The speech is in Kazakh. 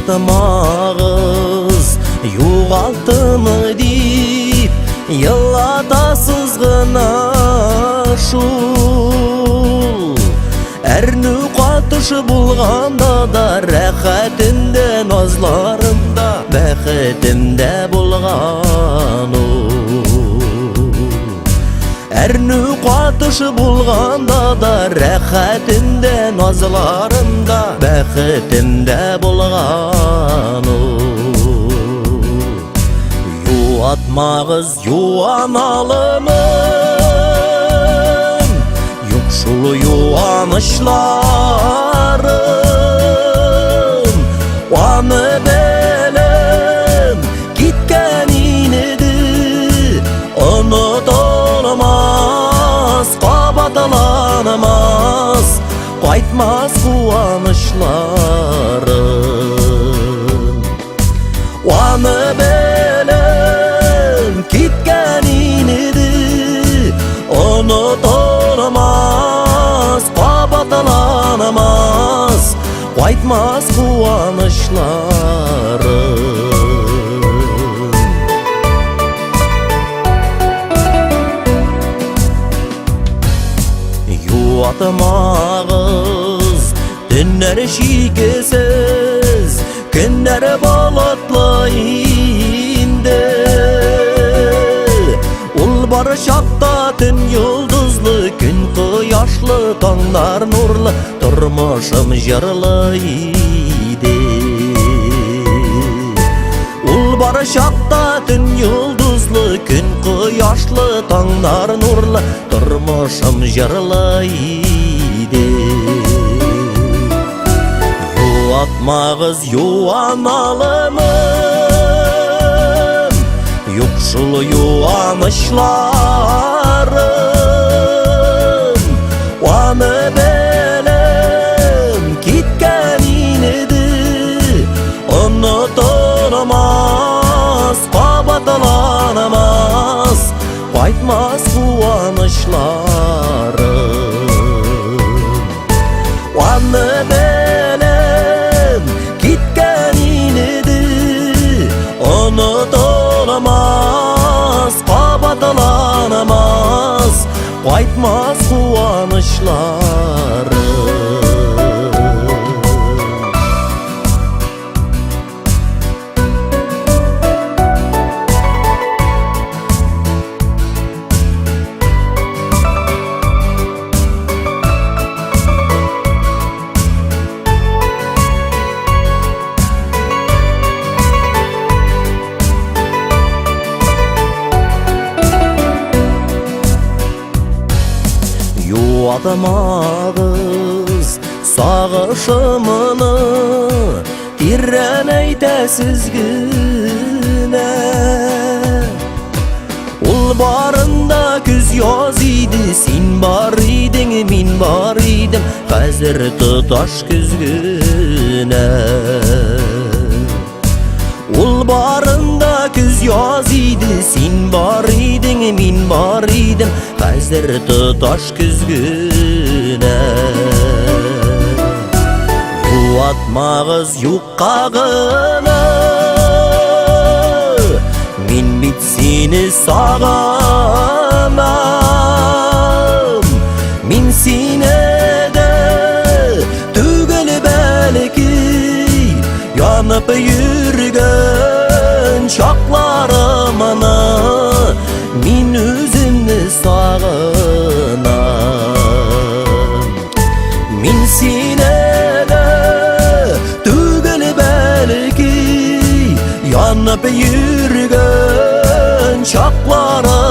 Yuvatmağız yuğaltımı deyip yıllatasız gına şul. Әрні қатышы болғанда да рәхәтімде назларымда бәхетімде болған Әрні қатышы болғанда да рәхәтімде назларымда бәхетімде болған Юатмағыз юаналымын Юқшулы юанышларым Ваны бәлім кеткен инеді Ұнытылмас, қабатыланымас Қайтмас қуанышларым Ваны бәлім кеткен инеді Ұнытылмас, қабатыланымас Қайтмас қуанышларым Юатмағыз түннәрі шикесіз Күннәрі болытлы инді Ул бары шақта түн юлдызлы Күн қияшлы, таңдар нұрлы Тұрмышым жырлы иді Ул бары шақта түн юлдызлы Күн қияшлы, таңдар нұрлы Тұрмышым жырлы иді Юатмағыз юаналымын Юқшылы юанышларым Ваны бәлім кеткен инеді Ұнытылмас, қабатыланымас Қайтмас қуанышларым Ваны бәлім кеткен инеді Ұнытылмас, қабатыланымас Қайтмас қуанышларым Юатмағыз сағышымыны Тиррән әйтәсіз гінә Ул барында күз яз иді Син бар идің, мин бар идім Қазір тұташ күзгінә Ул барында күз яз иді Син бар идің, мин бар идім Қазір тұташ күзгінә Юатмағыз юққағыны Мен бит сені сағанам Мен сені де түгіл бәлікі Янып жүрген шақларымыны Мен өзімні сағынам Мен сені де түгіл бәлікі Янып жүрген шақларымыны